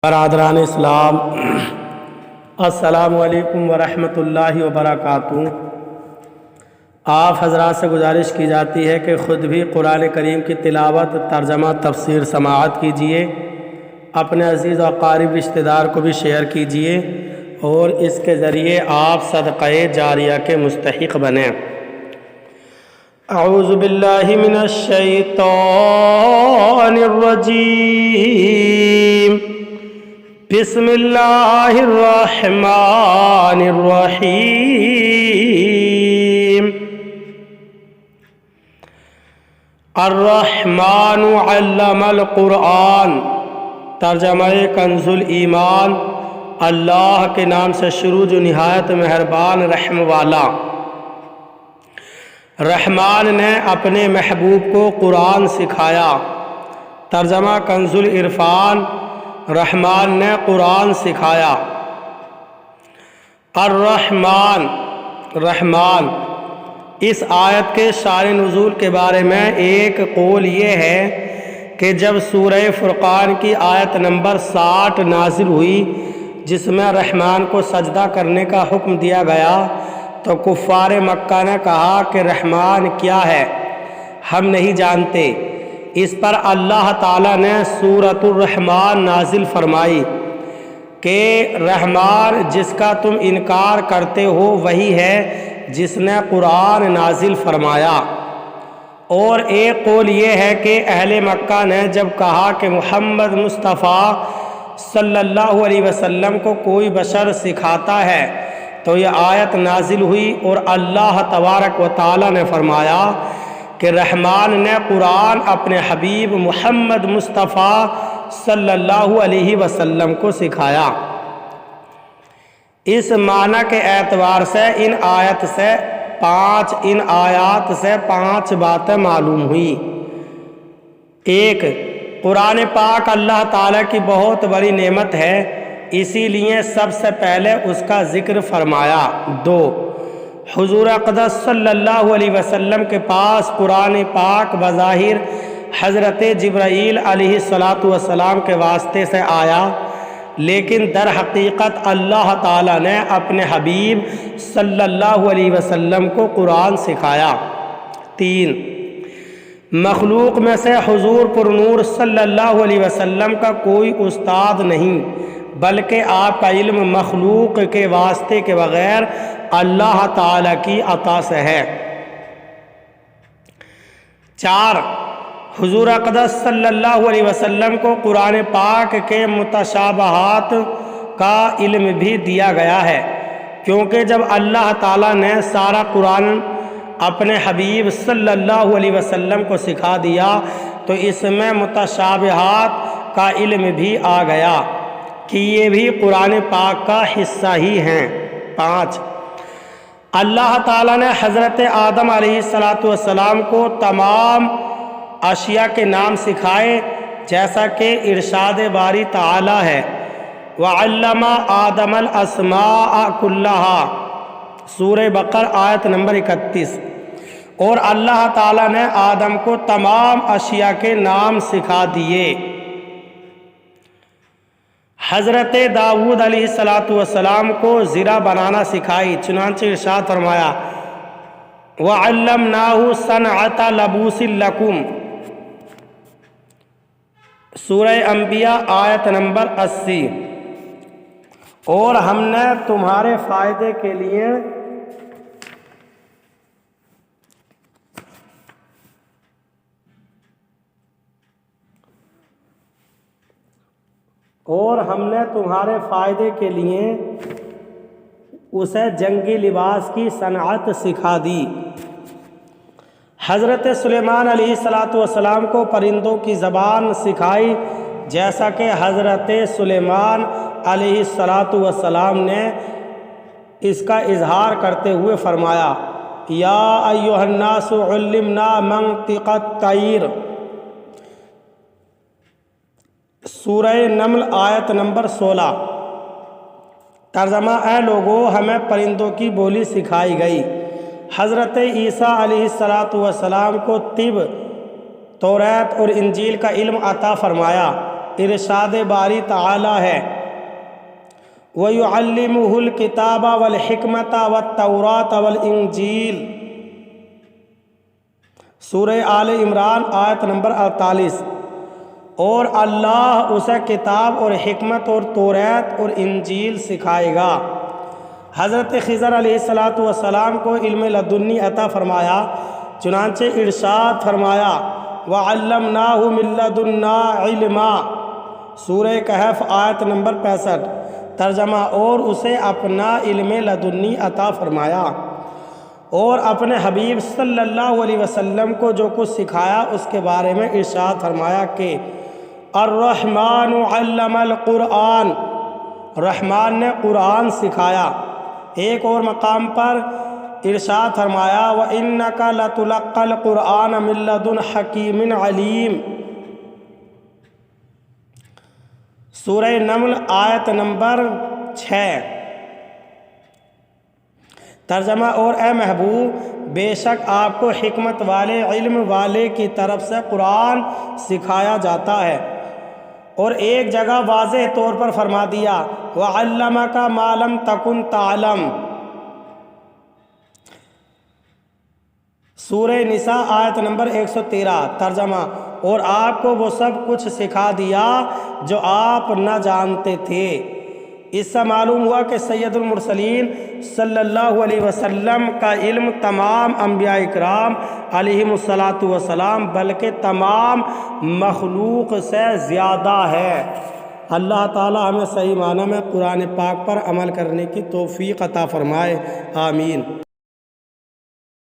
برادران اسلام، السلام علیکم ورحمۃ اللہ وبرکاتہ۔ آپ حضرات سے گزارش کی جاتی ہے کہ خود بھی قرآن کریم کی تلاوت، ترجمہ، تفسیر سماعت کیجیے، اپنے عزیز و اقارب رشتہ دار کو بھی شیئر کیجیے اور اس کے ذریعے آپ صدقہ جاریہ کے مستحق بنیں۔ اعوذ باللہ من الشیطان الرجیم، بسم اللہ الرحمن الرحیم۔ الرحمن علم القرآن، ترجمہ کنز الایمان۔ اللہ کے نام سے شروع جو نہایت مہربان رحم والا۔ رحمان نے اپنے محبوب کو قرآن سکھایا۔ ترجمہ کنز العرفان، رحمان نے قرآن سکھایا۔ الرحمن، رحمان۔ اس آیت کے شان نزول کے بارے میں ایک قول یہ ہے کہ جب سورہ فرقان کی آیت نمبر 60 نازل ہوئی، جس میں رحمان کو سجدہ کرنے کا حکم دیا گیا، تو کفار مکہ نے کہا کہ رحمان کیا ہے، ہم نہیں جانتے۔ اس پر اللہ تعالیٰ نے سورۃ الرحمن نازل فرمائی کہ رحمان جس کا تم انکار کرتے ہو وہی ہے جس نے قرآن نازل فرمایا۔ اور ایک قول یہ ہے کہ اہل مکہ نے جب کہا کہ محمد مصطفیٰ صلی اللہ علیہ وسلم کو کوئی بشر سکھاتا ہے، تو یہ آیت نازل ہوئی اور اللہ تبارک و تعالیٰ نے فرمایا کہ رحمان نے قرآن اپنے حبیب محمد مصطفیٰ صلی اللہ علیہ وسلم کو سکھایا۔ اس معنی کے اعتبار سے ان آیات سے پانچ باتیں معلوم ہوئی۔ ایک، قرآن پاک اللہ تعالیٰ کی بہت بڑی نعمت ہے، اسی لیے سب سے پہلے اس کا ذکر فرمایا۔ دو، حضور اقدس صلی اللہ علیہ وسلم کے پاس قرآن پاک بظاہر حضرت جبرائیل علیہ السلام کے واسطے سے آیا، لیکن در حقیقت اللہ تعالیٰ نے اپنے حبیب صلی اللہ علیہ وسلم کو قرآن سکھایا۔ تین، مخلوق میں سے حضور پر نور صلی اللہ علیہ وسلم کا کوئی استاد نہیں، بلکہ آپ کا علم مخلوق کے واسطے کے بغیر اللہ تعالیٰ کی عطا سے ہے۔ چار، حضور اقدس صلی اللہ علیہ وسلم کو قرآن پاک کے متشابہات کا علم بھی دیا گیا ہے، کیونکہ جب اللہ تعالیٰ نے سارا قرآن اپنے حبیب صلی اللہ علیہ وسلم کو سکھا دیا تو اس میں متشابہات کا علم بھی آ گیا کہ یہ بھی قرآن پاک کا حصہ ہی ہیں۔ پانچ، اللہ تعالیٰ نے حضرت آدم علیہ السلام کو تمام اشیاء کے نام سکھائے، جیسا کہ ارشاد باری تعالیٰ ہے، وَعَلَّمَ آدَمَ الْأَسْمَاءَ كُلَّهَا، سورہ بقرہ آیت نمبر 31۔ اور اللہ تعالیٰ نے آدم کو تمام اشیاء کے نام سکھا دیے۔ حضرت داؤد علیہ السلام کو زرہ بنانا سکھائی، چنانچہ ارشاد فرمایا، وَعَلَّمْنَاهُ صَنْعَةَ لَبُوسٍ لَكُمْ، سورہ انبیاء آیت نمبر 80۔ اور ہم نے تمہارے فائدے کے لیے اسے جنگی لباس کی صنعت سکھا دی۔ حضرت سلیمان علیہ السلام کو پرندوں کی زبان سکھائی، جیسا کہ حضرت سلیمان علیہ السلام نے اس کا اظہار کرتے ہوئے فرمایا، یا ایھا الناس علمنا منطق الطیر، سورہ نمل آیت نمبر 16۔ ترجمہ، اے لوگو، ہمیں پرندوں کی بولی سکھائی گئی۔ حضرت عیسیٰ علیہ السلام کو طب، توریت اور انجیل کا علم عطا فرمایا، ارشاد باری تعالی ہے وَيُعَلِّمُهُ الْكِتَابَ وَالْحِكْمَةَ وَالتَّوْرَاةَ وَالْإِنْجِيلَ، سورہ آل عمران آیت نمبر 48۔ اور اللہ اسے کتاب اور حکمت اور توریت اور انجیل سکھائے گا۔ حضرت خضر علیہ السلام کو علم لدنی عطا فرمایا، چنانچہ ارشاد فرمایا وَعَلَّمْنَاهُ مِن لَّدُنَّا عِلْمًا، سورہ کہف آیت نمبر 65۔ ترجمہ، اور اسے اپنا علم لدنی عطا فرمایا اور اپنے حبیب صلی اللہ علیہ وسلم کو جو کچھ سکھایا اس کے بارے میں ارشاد فرمایا کہ الرحمن علم القرآن، رحمان نے قرآن سکھایا۔ ایک اور مقام پر ارشاد فرمایا وَإِنَّكَ لَتُلَقَّى الْقُرْآنَ مِن لَّدُنْ حَكِيمٍ عَلِيمٍ، سورہ نمل آیت نمبر 6۔ ترجمہ، اور اے محبوب بے شک آپ کو حکمت والے علم والے کی طرف سے قرآن سکھایا جاتا ہے۔ اور ایک جگہ واضح طور پر فرما دیا وَعَلَّمَكَ مَا لَمْ تَكُنْ تَعْلَمْ، سورہ نساء آیت نمبر 113۔ ترجمہ، اور آپ کو وہ سب کچھ سکھا دیا جو آپ نہ جانتے تھے۔ اس سے معلوم ہوا کہ سید المرسلین صلی اللہ علیہ وسلم کا علم تمام انبیاء اکرام علیہم السلام بلکہ تمام مخلوق سے زیادہ ہے۔ اللہ تعالی ہمیں صحیح معنی میں قرآن پاک پر عمل کرنے کی توفیق عطا فرمائے، آمین۔